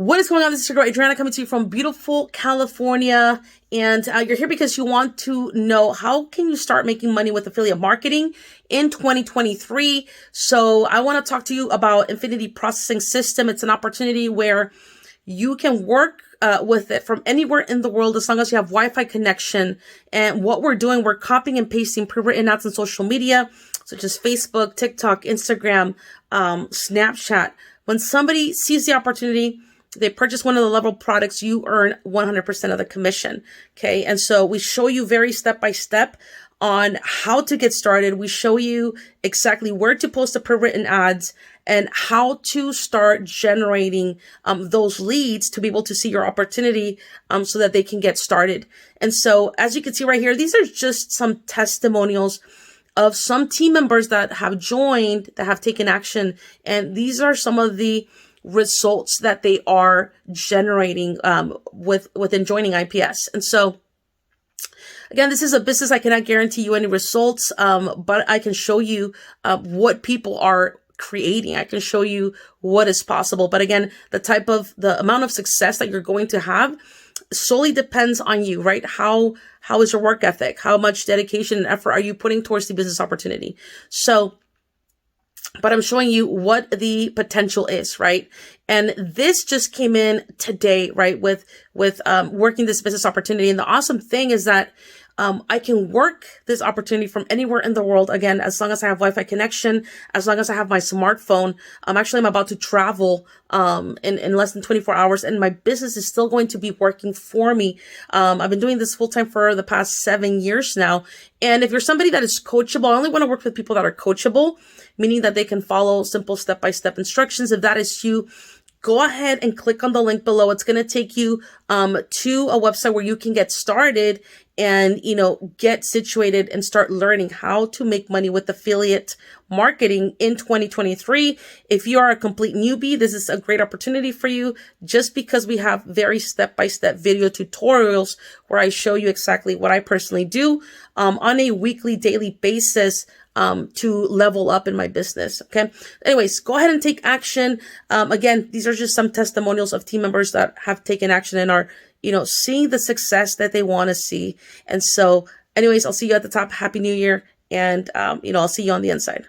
What is going on? This is your girl Adriana coming to you from beautiful California, and you're here because you want to know how can you start making money with affiliate marketing in 2023. So I want to talk to you about Infinity Processing System. It's an opportunity where you can work with it from anywhere in the world as long as you have Wi-Fi connection. And what we're doing, we're copying and pasting pre-written ads on social media such as Facebook, TikTok, Instagram, Snapchat. When somebody sees the opportunity, they purchase one of the level products, you earn 100% of the commission. Okay. And so we show you very step by step on how to get started. We show you exactly where to post the pre-written ads and how to start generating those leads to be able to see your opportunity so that they can get started. And so as you can see right here, these are just some testimonials of some team members that have joined, that have taken action. And these are some of the results that they are generating within joining IPS. And so again, this is a business. I cannot guarantee you any results, but I can show you what people are creating. I can show you what is possible. But again, the amount of success that you're going to have solely depends on you, right? How is your work ethic? How much dedication and effort are you putting towards the business opportunity? So, but I'm showing you what the potential is, right? And this just came in today, right? With working this business opportunity. And the awesome thing is that I can work this opportunity from anywhere in the world. Again, as long as I have Wi-Fi connection, as long as I have my smartphone. I'm about to travel in less than 24 hours, and my business is still going to be working for me. I've been doing this full time for the past 7 years now. And if you're somebody that is coachable, I only want to work with people that are coachable, meaning that they can follow simple step-by-step instructions. If that is you, go ahead and click on the link below. It's going to take you to a website where you can get started and, get situated and start learning how to make money with affiliate marketing in 2023. If you are a complete newbie, this is a great opportunity for you, just because we have very step-by-step video tutorials where I show you exactly what I personally do on a weekly, daily basis to level up in my business. Okay. Anyways, go ahead and take action. Again, these are just some testimonials of team members that have taken action and are, seeing the success that they want to see. And so anyways, I'll see you at the top. Happy New Year. And, I'll see you on the inside.